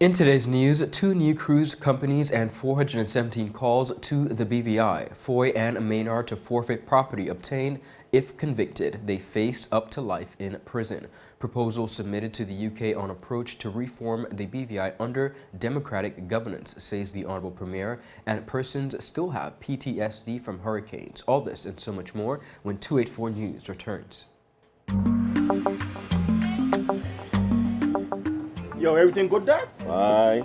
In today's news, 2 new cruise companies and 417 calls to the BVI. Fahie and Maynard to forfeit property obtained if convicted. They face up to life in prison. Proposal submitted to the UK on approach to reform the BVI under democratic governance, says the Honorable Premier, and persons still have PTSD from hurricanes. All this and so much more when 284 News returns. Yo, everything good, Dad? Aye.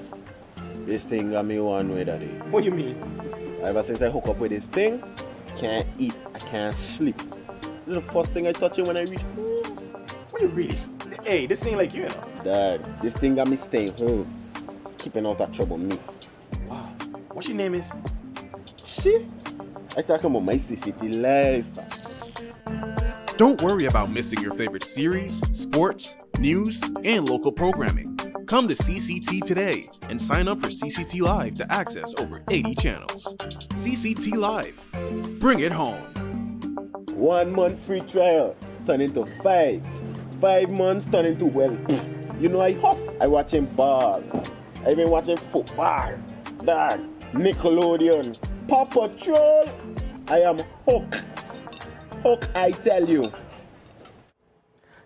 This thing got me one way, Daddy. What do you mean? Ever since I hook up with this thing, can't eat, I can't sleep. This is the first thing I touch it when I reach home. What do you really? Hey, this ain't like you know. Dad, this thing got me staying home, keeping out of trouble me. Wow. What your name is? Shit. I talking about my CCT life. Don't worry about missing your favorite series, sports, news, and local programming. Come to CCT today and sign up for CCT Live to access over 80 channels. CCT Live. Bring it home. 1 month free trial turn into 5. 5 months turn into, well, you know I hustle. I watching ball. I been watching football. Dad, Nickelodeon, Paw Patrol. I am hooked. Hook, I tell you.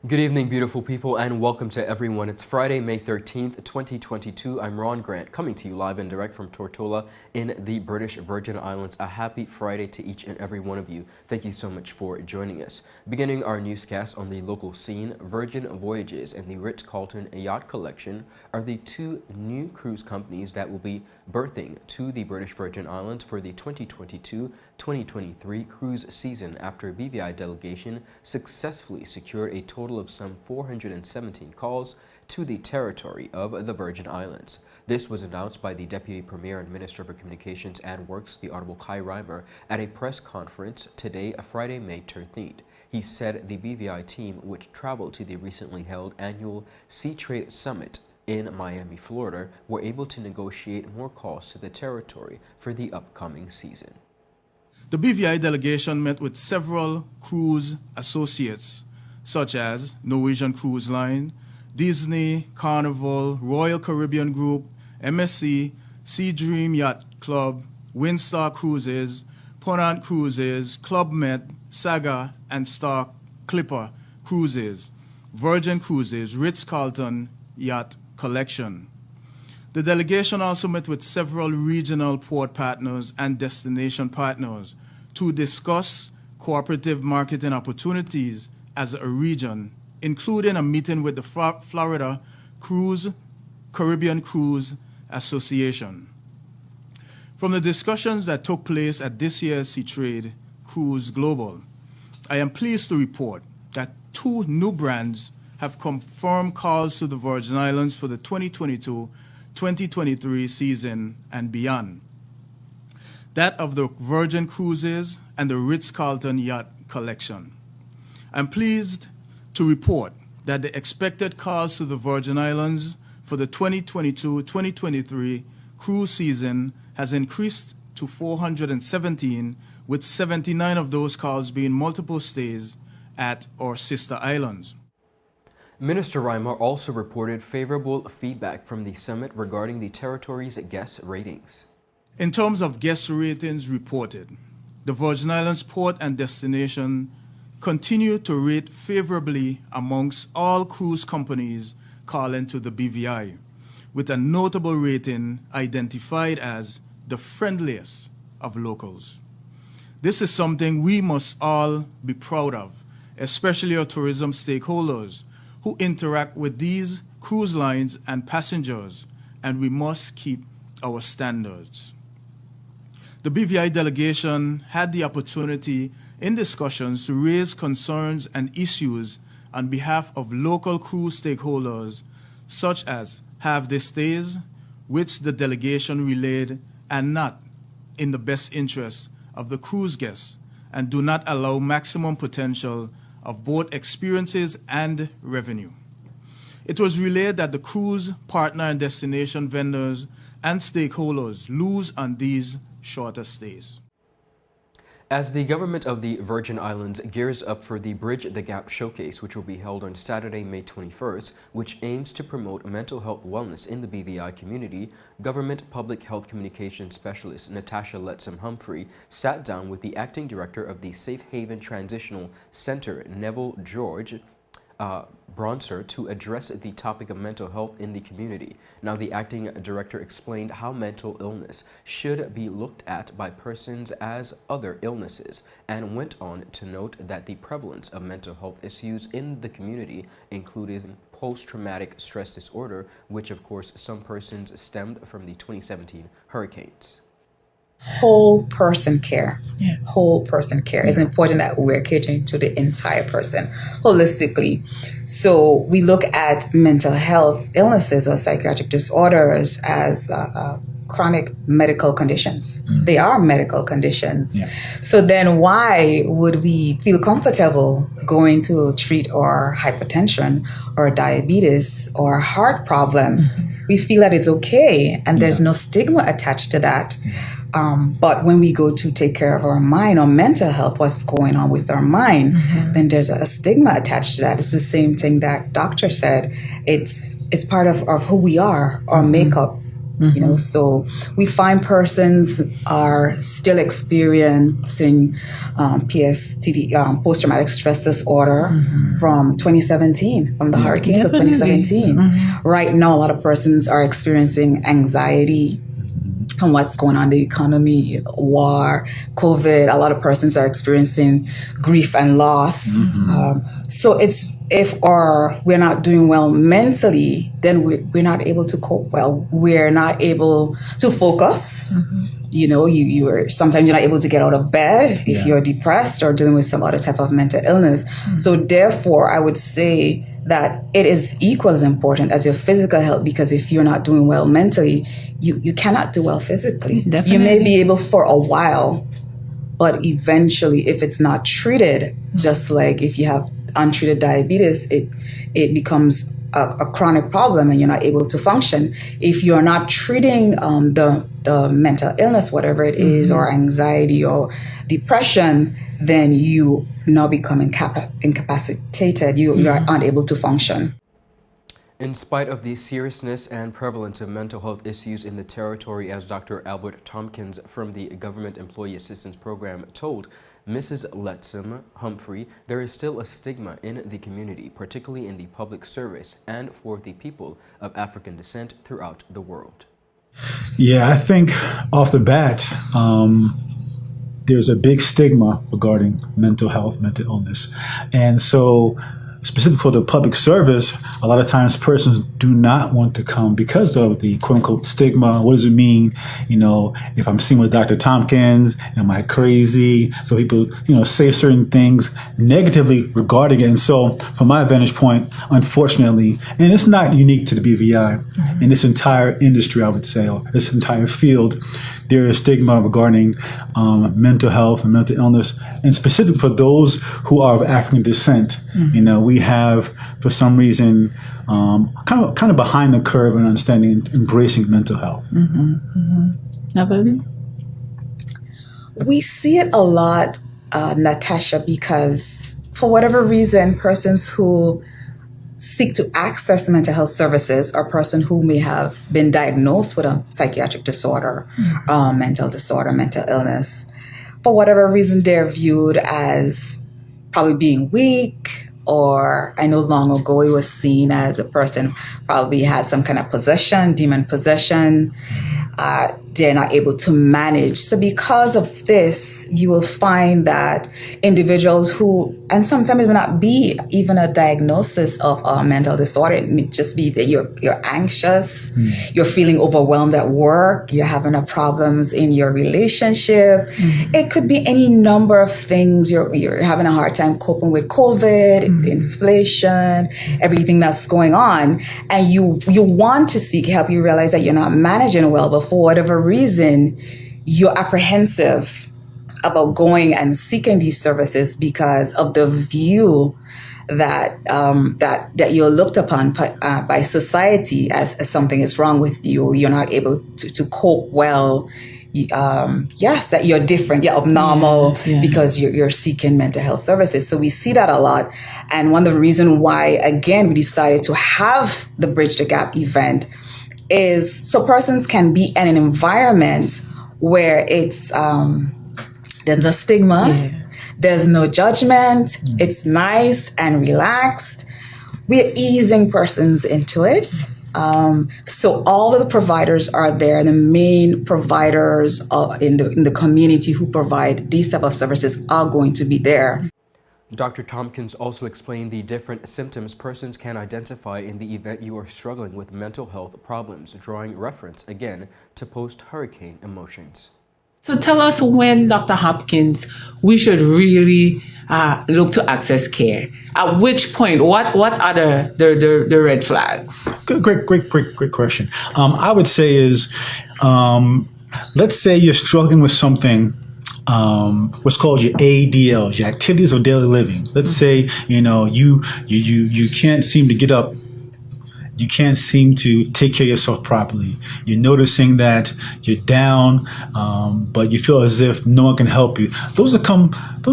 Good evening, beautiful people, and welcome to everyone. It's Friday, May 13th, 2022. I'm Ron Grant, coming to you live and direct from Tortola in the British Virgin Islands. A happy Friday to each and every one of you. Thank you so much for joining us. Beginning our newscast on the local scene, Virgin Voyages and the Ritz-Carlton Yacht Collection are the 2 new cruise companies that will be berthing to the British Virgin Islands for the 2022-2023 cruise season after a BVI delegation successfully secured a total of some 417 calls to the territory of the Virgin Islands. This was announced by the Deputy Premier and Minister for Communications and Works, the Honorable Kai Reimer, at a press conference today, Friday, May 13th. He said the BVI team, which traveled to the recently held annual Sea Trade Summit in Miami, Florida, were able to negotiate more calls to the territory for the upcoming season. The BVI delegation met with several cruise associates such as Norwegian Cruise Line, Disney, Carnival, Royal Caribbean Group, MSC, Sea Dream Yacht Club, Windstar Cruises, Ponant Cruises, Club Med, Saga, and Star Clipper Cruises, Virgin Cruises, Ritz-Carlton Yacht Collection. The delegation also met with several regional port partners and destination partners to discuss cooperative marketing opportunities as a region, including a meeting with the Florida Caribbean Cruise Association. From the discussions that took place at this year's Sea Trade Cruise Global, I am pleased to report that 2 new brands have confirmed calls to the Virgin Islands for the 2022-2023 season and beyond. That of the Virgin Cruises and the Ritz-Carlton Yacht Collection. I'm pleased to report that the expected calls to the Virgin Islands for the 2022-2023 cruise season has increased to 417, with 79 of those calls being multiple stays at our sister islands. Minister Reimer also reported favorable feedback from the summit regarding the territory's guest ratings. In terms of guest ratings reported, the Virgin Islands port and destination continue to rate favorably amongst all cruise companies calling to the BVI, with a notable rating identified as the friendliest of locals. This is something we must all be proud of, especially our tourism stakeholders who interact with these cruise lines and passengers, and we must keep our standards. The BVI delegation had the opportunity in discussions to raise concerns and issues on behalf of local cruise stakeholders, such as half-day stays, which the delegation relayed are not in the best interest of the cruise guests and do not allow maximum potential of both experiences and revenue. It was relayed that the cruise partner and destination vendors and stakeholders lose on these shorter stays. As the government of the Virgin Islands gears up for the Bridge the Gap Showcase, which will be held on Saturday, May 21st, which aims to promote mental health wellness in the BVI community, Government Public Health Communications Specialist Natasha Letsom-Humphrey sat down with the acting director of the Safe Haven Transitional Center, Neville George Bronzer, to address the topic of mental health in the community. Now, the acting director explained how mental illness should be looked at by persons as other illnesses, and went on to note that the prevalence of mental health issues in the community, including post-traumatic stress disorder, which of course some persons stemmed from the 2017 hurricanes. Whole person care. Whole person care. It's important that we're catering to the entire person holistically. So we look at mental health illnesses or psychiatric disorders as chronic medical conditions. They are medical conditions. So then why would we feel comfortable going to treat our hypertension or diabetes or heart problem? We feel that it's okay and there's no stigma attached to that. But when we go to take care of our mind or mental health, what's going on with our mind, then there's a stigma attached to that. It's the same thing that doctor said. It's part of who we are, our makeup. You know, so we find persons are still experiencing PTSD, post-traumatic stress disorder from 2017, from the hurricanes of 2017. Right now, a lot of persons are experiencing anxiety from what's going on in the economy, war, COVID. A lot of persons are experiencing grief and loss. So if we're not doing well mentally, then we're not able to cope well. We're not able to focus. You know, sometimes you're not able to get out of bed if you're depressed or dealing with some other type of mental illness. So therefore, I would say that it is equal as important as your physical health, because if you're not doing well mentally, you cannot do well physically. Definitely. You may be able for a while, but eventually, if it's not treated, just like if you have untreated diabetes, it becomes a chronic problem and you're not able to function. If you're not treating the mental illness, whatever it is, or anxiety or depression, then you now become incapacitated. You are unable to function. In spite of the seriousness and prevalence of mental health issues in the territory, as Dr. Albert Tompkins from the Government Employee Assistance Program told Mrs. Letsom-Humphrey, there is still a stigma in the community, particularly in the public service and for the people of African descent throughout the world. Yeah, I think off the bat, there's a big stigma regarding mental health, mental illness. And so specific for the public service, a lot of times persons do not want to come because of the quote unquote stigma. What does it mean? You know, if I'm seen with Dr. Tompkins, am I crazy? So people, say certain things negatively regarding it. And so from my vantage point, unfortunately, and it's not unique to the BVI, in this entire industry, I would say, or this entire field, there is stigma regarding mental health and mental illness, and specific for those who are of African descent. We have, for some reason, kind of behind the curve in understanding, embracing mental health. We see it a lot, Natasha, because for whatever reason, persons who seek to access mental health services are person who may have been diagnosed with a psychiatric disorder, mental disorder, mental illness. For whatever reason, they're viewed as probably being weak, or I know long ago it was seen as a person probably has some kind of possession, demon possession. They're not able to manage. So because of this, you will find that individuals who, and sometimes it may not be even a diagnosis of a mental disorder, it may just be that you're anxious, you're feeling overwhelmed at work, you're having problems in your relationship. It could be any number of things. You're having a hard time coping with COVID, inflation, everything that's going on, and you want to seek help. You realize that you're not managing well, but for whatever reason, you're apprehensive about going and seeking these services because of the view that that you're looked upon by society as something is wrong with you. You're not able to cope well. yes, that you're different, you're abnormal because you're seeking mental health services. So we see that a lot. And one of the reasons why, again, we decided to have the Bridge the Gap event is so persons can be in an environment where it's there's no stigma, there's no judgment, it's nice and relaxed. We're easing persons into it. So all of the providers are there, the main providers in the community who provide these type of services are going to be there. Dr. Tompkins also explained the different symptoms persons can identify in the event you are struggling with mental health problems, drawing reference again to post-hurricane emotions. So tell us when, Dr. Hopkins, we should really look to access care. At which point, what are the red flags? Great question. I would say is, let's say you're struggling with something, what's called your ADLs, your activities of daily living. Let's say, you can't seem to get up. You can't seem to take care of yourself properly. You're noticing that you're down, but you feel as if no one can help you. Those are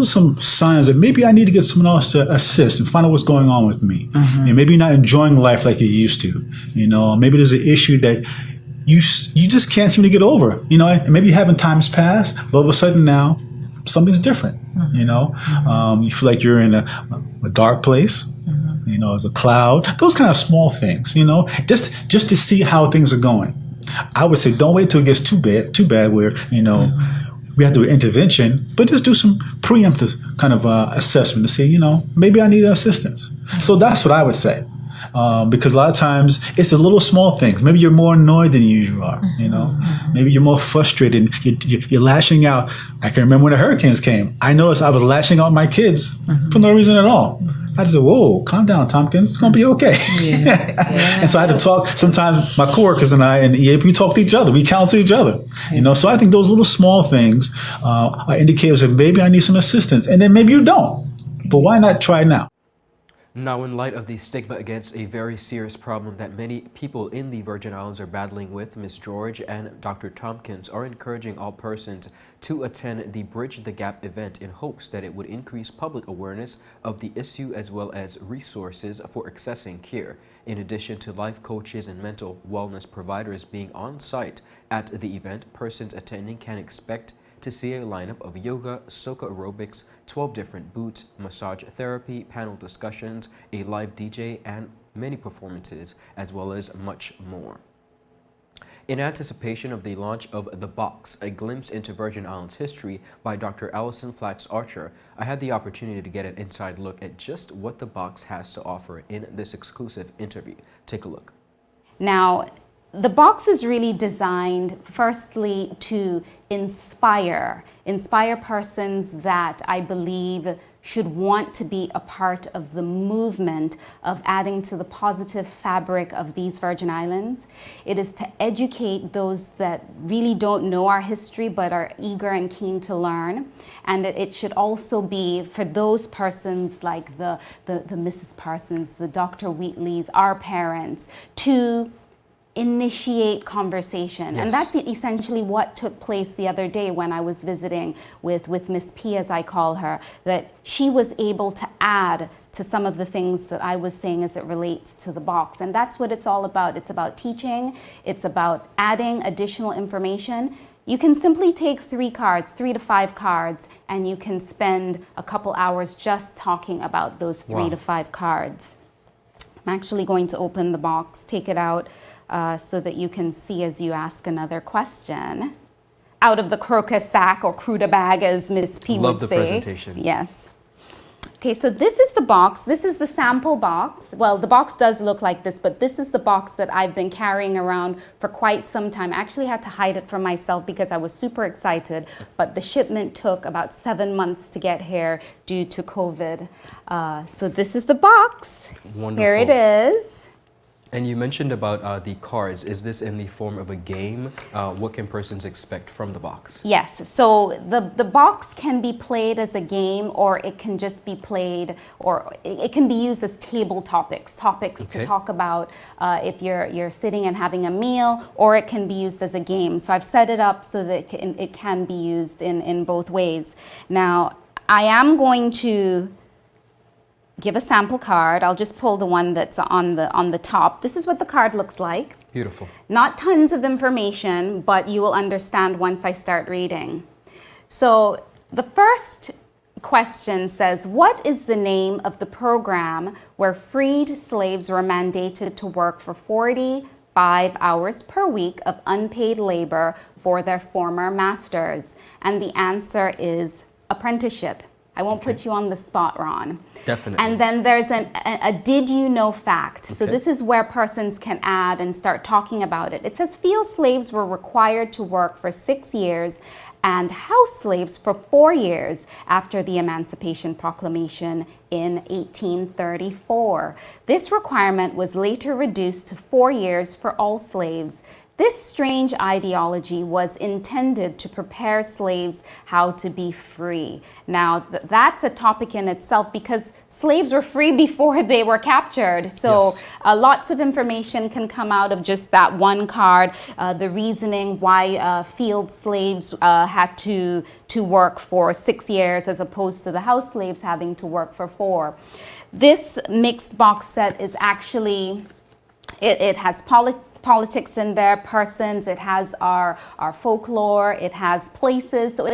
some signs that maybe I need to get someone else to assist and find out what's going on with me. And maybe you're not enjoying life like you used to. Maybe there's an issue that you just can't seem to get over. And maybe you haven't times past, but all of a sudden now something's different. You feel like you're in a dark place. As a cloud, those kind of small things, just to see how things are going. I would say don't wait till it gets too bad where, we have to do intervention, but just do some preemptive kind of assessment to see, maybe I need assistance. So that's what I would say. Because a lot of times it's the little small things. Maybe you're more annoyed than you usually are, Maybe you're more frustrated and you're lashing out. I can remember when the hurricanes came. I noticed I was lashing out at my kids for no reason at all. I just said, whoa, calm down, Tompkins. It's going to be okay. And so I had to talk. Sometimes my coworkers and I and EAP, we talk to each other. We counsel each other. So I think those little small things are indicators that maybe I need some assistance. And then maybe you don't. But why not try now? Now, in light of the stigma against a very serious problem that many people in the Virgin Islands are battling with, Ms. George and Dr. Tompkins are encouraging all persons to attend the Bridge the Gap event in hopes that it would increase public awareness of the issue as well as resources for accessing care. In addition to life coaches and mental wellness providers being on site at the event, persons attending can expect to see a lineup of yoga, soca aerobics, 12 different booths, massage therapy, panel discussions, a live DJ, and many performances, as well as much more. In anticipation of the launch of The Box, a glimpse into Virgin Islands history by Dr. Allison Flax Archer, I had the opportunity to get an inside look at just what The Box has to offer in this exclusive interview. Take a look. Now, The Box is really designed, firstly, to inspire persons that I believe should want to be a part of the movement of adding to the positive fabric of these Virgin Islands. It is to educate those that really don't know our history but are eager and keen to learn. And it should also be for those persons like the Mrs. Parsons, the Dr. Wheatleys, our parents, to initiate conversation. Yes. And that's essentially what took place the other day when I was visiting with Miss P, as I call her, that she was able to add to some of the things that I was saying as it relates to The Box. And that's what it's all about. It's about teaching. It's about adding additional information. You can simply take 3 to 5 cards, and you can spend a couple hours just talking about those 3 to 5 cards. I'm actually going to open the box, take it out, so that you can see as you ask another question. Out of the crocus sack or cruda bag, as Ms. P would say. Love the presentation. Yes. Okay, so this is the box. This is the sample box. Well, the box does look like this, but this is the box that I've been carrying around for quite some time. I actually had to hide it from myself because I was super excited, but the shipment took about 7 months to get here due to COVID. So this is the box. Wonderful. Here it is. And you mentioned about the cards. Is this in the form of a game? What can persons expect from the box? Yes, so the box can be played as a game, or it can just be played, or it can be used as table topics to talk about if you're sitting and having a meal, or it can be used as a game. So I've set it up so that it can be used in both ways. Now, I am going to give a sample card. I'll just pull the one that's on the top. This is what the card looks like. Beautiful. Not tons of information, but you will understand once I start reading. So the first question says, what is the name of the program where freed slaves were mandated to work for 45 hours per week of unpaid labor for their former masters? And the answer is apprenticeship. I won't put you on the spot, Ron. Definitely. And then there's a did you know fact. So Okay. this is where persons can add and start talking about it. It says field slaves were required to work for 6 years and house slaves for 4 years after the Emancipation Proclamation in 1834. This requirement was later reduced to 4 years for all slaves. This strange ideology was intended to prepare slaves how to be free. Now, that's a topic in itself because slaves were free before they were captured. So Yes. Lots of information can come out of just that one card, the reasoning why field slaves had to work for 6 years as opposed to the house slaves having to work for 4. This mixed box set is actually, it has politics in there, persons, it has our folklore, it has places. So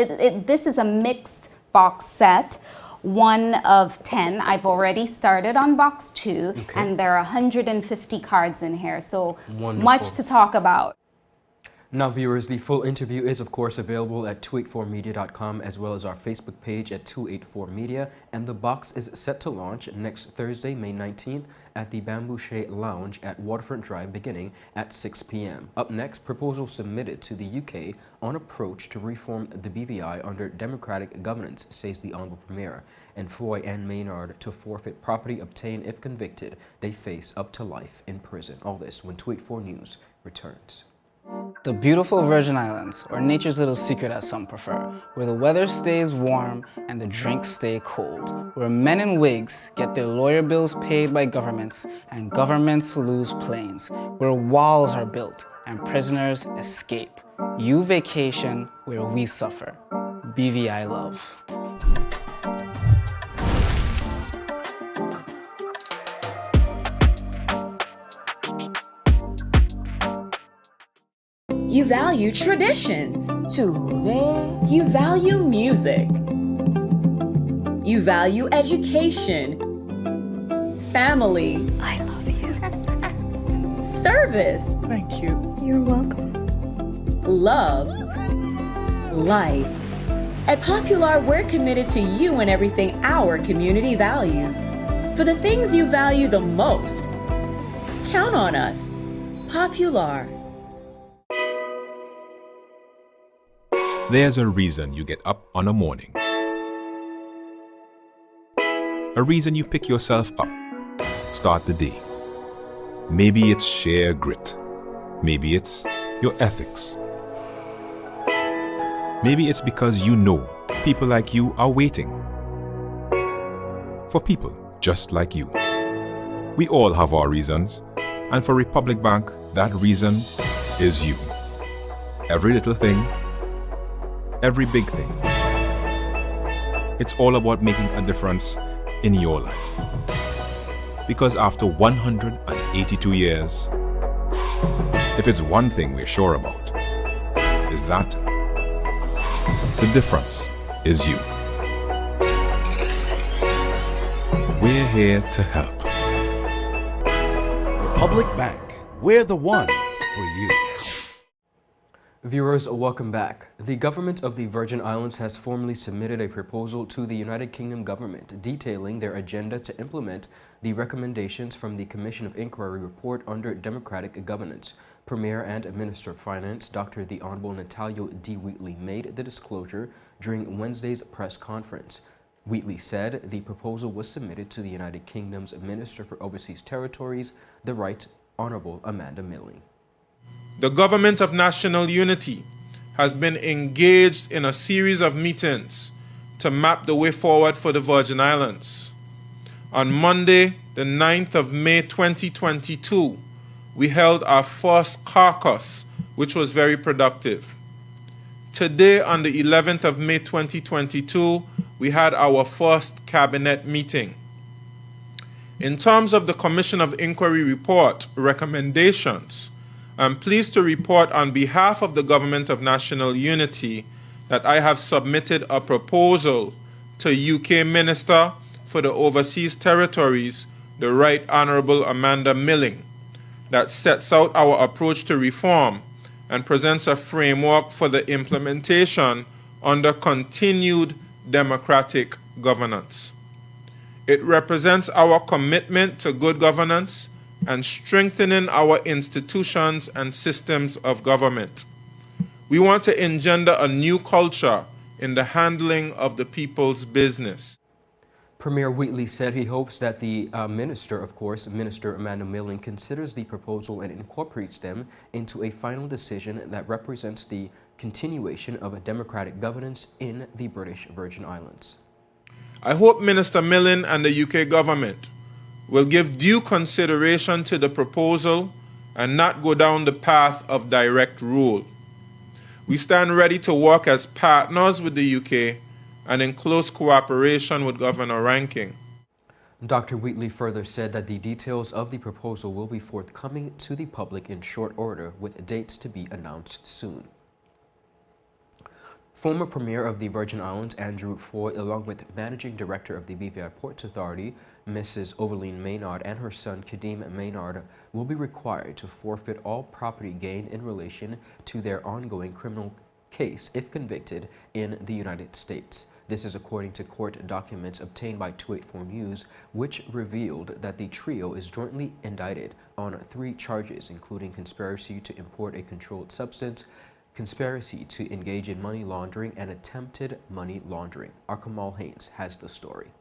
this is a mixed box set, 1 of 10. I've already started on box 2, and there are 150 cards in here. So Wonderful. much to talk about. Now, viewers, the full interview is, of course, available at 284media.com as well as our Facebook page at 284media, and the box is set to launch next Thursday, May 19th at the Bamboo Shade Lounge at Waterfront Drive beginning at 6 p.m. Up next, proposal submitted to the UK on approach to reform the BVI under democratic governance, says the Honorable Premier, and Fahie and Maynard to forfeit property obtained if convicted. They face up to life in prison. All this when 284 News returns. The beautiful Virgin Islands, or nature's little secret as some prefer, where the weather stays warm and the drinks stay cold, where men in wigs get their lawyer bills paid by governments and governments lose planes, where walls are built and prisoners escape. You vacation where we suffer. BVI love. You value traditions. You value music. You value education. Family. I love you. Service. Thank you. You're welcome. Love. Life. At Popular, we're committed to you and everything our community values. For the things you value the most, count on us. Popular. There's a reason you get up on a morning. A reason you pick yourself up, start the day. Maybe it's sheer grit. Maybe it's your ethics. Maybe it's because you know people like you are waiting for people just like you. We all have our reasons, and for Republic Bank, that reason is you. Every little thing, every big thing. It's all about making a difference in your life. Because after 182 years, if it's one thing we're sure about, is that the difference is you. We're here to help. Republic Bank, we're the one for you. Viewers, welcome back. The government of the Virgin Islands has formally submitted a proposal to the United Kingdom government detailing their agenda to implement the recommendations from the Commission of Inquiry report under democratic governance. Premier and Minister of Finance, Dr. the Honorable Natalio D. Wheatley, made the disclosure during Wednesday's press conference. Wheatley said the proposal was submitted to the United Kingdom's Minister for Overseas Territories, the Right Honorable Amanda Milling. The Government of National Unity has been engaged in a series of meetings to map the way forward for the Virgin Islands. On Monday, the 9th of May 2022, we held our first caucus, which was very productive. Today, on the 11th of May 2022, we had our first cabinet meeting. In terms of the Commission of Inquiry report recommendations, I'm pleased to report on behalf of the Government of National Unity that I have submitted a proposal to UK Minister for the Overseas Territories, the Right Honourable Amanda Milling, that sets out our approach to reform and presents a framework for the implementation under continued democratic governance. It represents our commitment to good governance and strengthening our institutions and systems of government. We want to engender a new culture in the handling of the people's business. Premier Wheatley said he hopes that the Minister Amanda Milling, considers the proposal and incorporates them into a final decision that represents the continuation of a democratic governance in the British Virgin Islands. I hope Minister Milling and the UK government will give due consideration to the proposal and not go down the path of direct rule. We stand ready to work as partners with the UK and in close cooperation with Governor Ranking. Dr. Wheatley further said that the details of the proposal will be forthcoming to the public in short order, with dates to be announced soon. Former Premier of the Virgin Islands, Andrew Foy, along with Managing Director of the BVI Ports Authority, Mrs. Fahie and Maynard, and her son, Kadeem Maynard, will be required to forfeit all property gained in relation to their ongoing criminal case if convicted in the United States. This is according to court documents obtained by 284 News, which revealed that the trio is jointly indicted on 3 charges, including conspiracy to import a controlled substance, conspiracy to engage in money laundering, and attempted money laundering. Our Kamal Haynes has the story.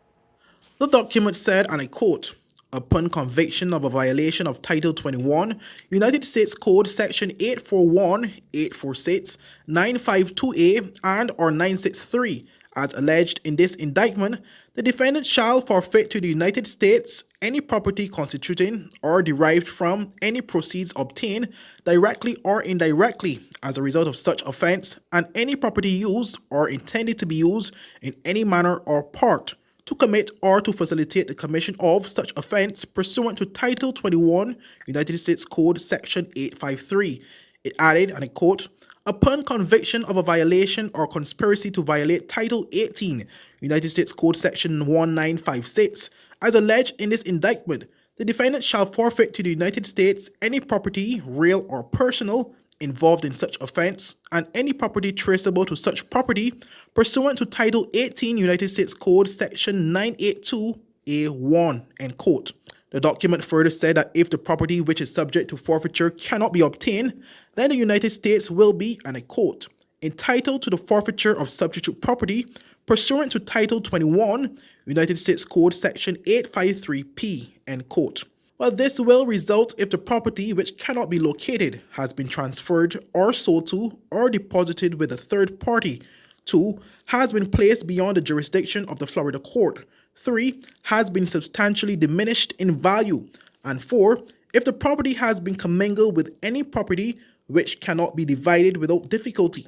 The document said, and I quote, "Upon conviction of a violation of Title 21, United States Code Section 841, 846, 952A, and or 963, as alleged in this indictment, the defendant shall forfeit to the United States any property constituting or derived from any proceeds obtained directly or indirectly as a result of such offense, and any property used or intended to be used in any manner or part to commit or to facilitate the commission of such offense pursuant to Title 21, United States Code Section 853. It added, and I quote, "Upon conviction of a violation or conspiracy to violate Title 18, United States Code Section 1956, as alleged in this indictment, the defendant shall forfeit to the United States any property, real or personal, involved in such offense, and any property traceable to such property pursuant to Title 18 United States Code Section 982A1, end quote. The document further said that if the property which is subject to forfeiture cannot be obtained, then the United States will be, and I quote, entitled to the forfeiture of substitute property pursuant to Title 21 United States Code Section 853P, end quote. Well, this will result if the property which cannot be located has been transferred or sold to or deposited with a third party. 2. Has been placed beyond the jurisdiction of the Florida court. 3. Has been substantially diminished in value. And 4. If the property has been commingled with any property which cannot be divided without difficulty.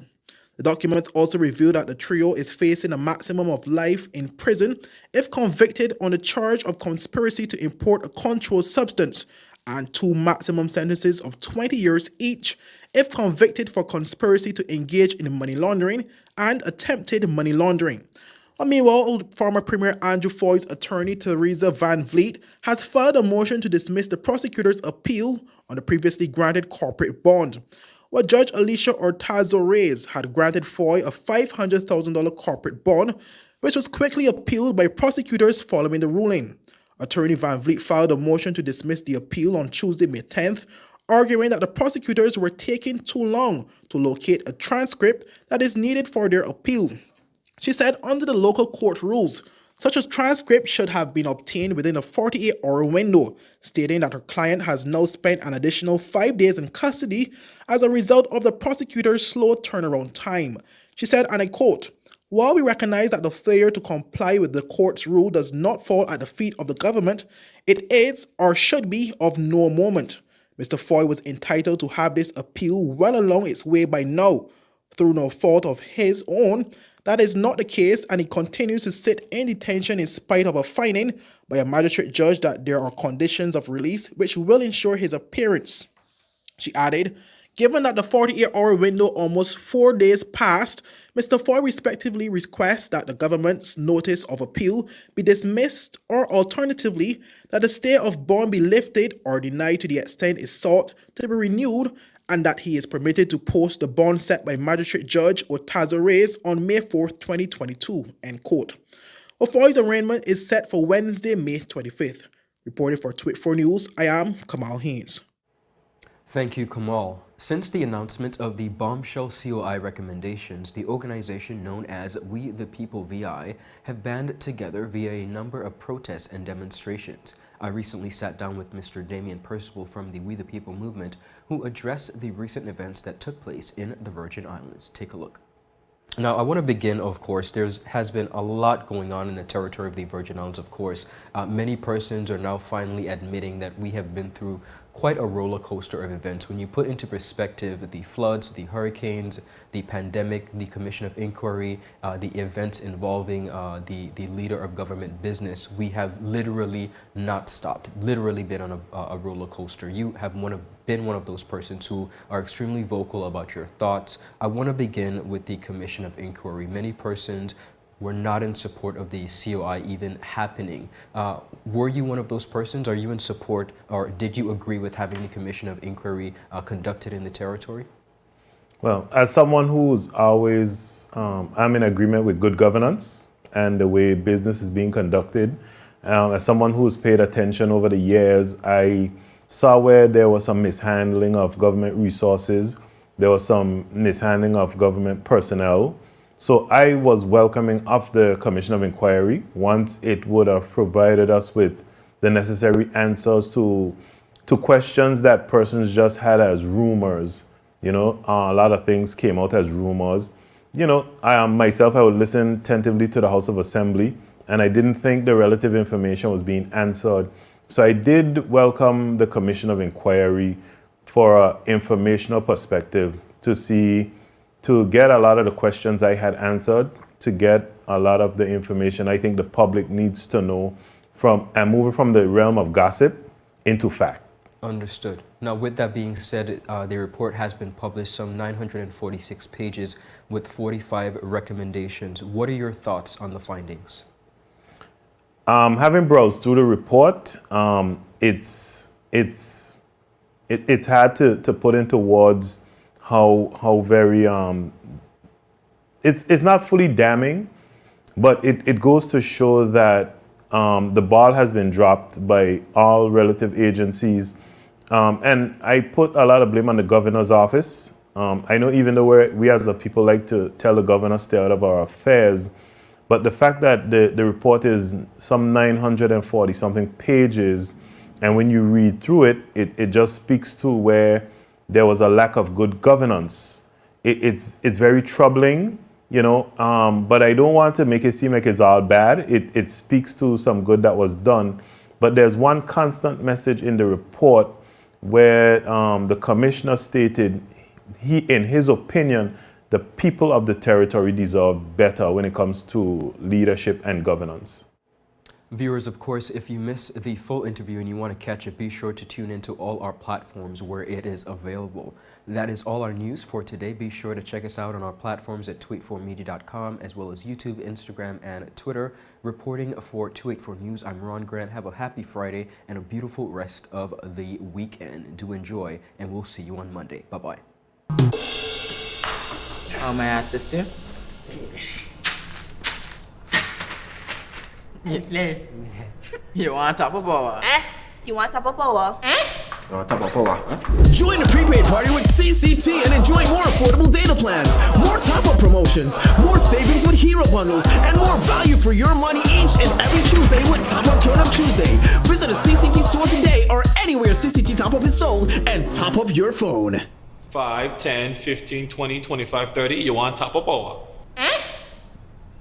The documents also reveal that the trio is facing a maximum of life in prison if convicted on the charge of conspiracy to import a controlled substance, and 2 maximum sentences of 20 years each if convicted for conspiracy to engage in money laundering and attempted money laundering. Meanwhile, former Premier Andrew Foy's attorney Theresa Van Vliet has filed a motion to dismiss the prosecutor's appeal on the previously granted corporate bond. Well, Judge Alicia Ortazo-Reyes had granted Foy a $500,000 corporate bond, which was quickly appealed by prosecutors following the ruling. Attorney Van Vliet filed a motion to dismiss the appeal on Tuesday, May 10th, arguing that the prosecutors were taking too long to locate a transcript that is needed for their appeal. She said under the local court rules, Such a transcript should have been obtained within a 48-hour window, stating that her client has now spent an additional 5 days in custody as a result of the prosecutor's slow turnaround time. She said, and I quote, "While we recognize that the failure to comply with the court's rule does not fall at the feet of the government, it is or should be of no moment. Mr. Foy was entitled to have this appeal well along its way by now. Through no fault of his own, that is not the case, and he continues to sit in detention in spite of a finding by a magistrate judge that there are conditions of release which will ensure his appearance." She added, "Given that the 48-hour window almost 4 days passed, Mr. Foy respectively requests that the government's notice of appeal be dismissed or alternatively that the stay of bond be lifted or denied to the extent is sought to be renewed, and that he is permitted to post the bond set by Magistrate Judge Otazo Reyes on May 4th, 2022, end quote. Foy's arraignment is set for Wednesday, May 25th. Reporting for Twit 4 News, I am Kamal Haynes. Thank you, Kamal. Since the announcement of the bombshell COI recommendations, the organization known as We the People VI have banded together via a number of protests and demonstrations. I recently sat down with Mr. Damian Percival from the We the People movement, who addressed the recent events that took place in the Virgin Islands. Take a look. Now, I want to begin, of course, there has been a lot going on in the territory of the Virgin Islands, of course. Many persons are now finally admitting that we have been through quite a roller coaster of events. When you put into perspective the floods, the hurricanes, the pandemic, the commission of inquiry, the events involving the leader of government business, we have literally not stopped, literally been on a roller coaster. You have been one of those persons who are extremely vocal about your thoughts. I want to begin with the commission of inquiry. Many persons were not in support of the COI even happening. Were you one of those persons? Are you in support, or did you agree with having the commission of inquiry conducted in the territory? Well, as someone who's always, I'm in agreement with good governance and the way business is being conducted. As someone who's paid attention over the years, I saw where there was some mishandling of government resources. There was some mishandling of government personnel. So I was welcoming of the Commission of Inquiry once it would have provided us with the necessary answers to questions that persons just had as rumors. You know, a lot of things came out as rumors. You know, I would listen attentively to the House of Assembly, and I didn't think the relative information was being answered. So I did welcome the Commission of Inquiry for an informational perspective to get a lot of the questions I had answered, to get a lot of the information I think the public needs to know and moving from the realm of gossip into fact. Understood. Now, with that being said, the report has been published, some 946 pages with 45 recommendations. What are your thoughts on the findings? Having browsed through the report, it's hard to put into words how very it's not fully damning, but it goes to show that the ball has been dropped by all relative agencies, and I put a lot of blame on the governor's office. I know even though we as a people like to tell the governor stay out of our affairs, but the fact that the report is some 940 something pages, and when you read through it, it just speaks to where there was a lack of good governance. It's very troubling, you know, but I don't want to make it seem like it's all bad. It speaks to some good that was done. But there's one constant message in the report where the commissioner stated, in his opinion, the people of the territory deserve better when it comes to leadership and governance. Viewers, of course, if you miss the full interview and you want to catch it, be sure to tune into all our platforms where it is available. That is all our news for today. Be sure to check us out on our platforms at 284media.com, as well as YouTube, Instagram, and Twitter. Reporting for 284 News, I'm Ron Grant. Have a happy Friday and a beautiful rest of the weekend. Do enjoy, and we'll see you on Monday. Bye-bye. How may I assist you? Yes. You want top of power? You want top of power? Top up power. Join the prepaid party with CCT and enjoy more affordable data plans, more top-up promotions, more savings with hero bundles, and more value for your money each and every Tuesday with Top Up Turn Up Tuesday. Visit a CCT store today or anywhere CCT Top Up is sold and top up your phone. 5, 10, 15, 20, 25, 30. You want top up power?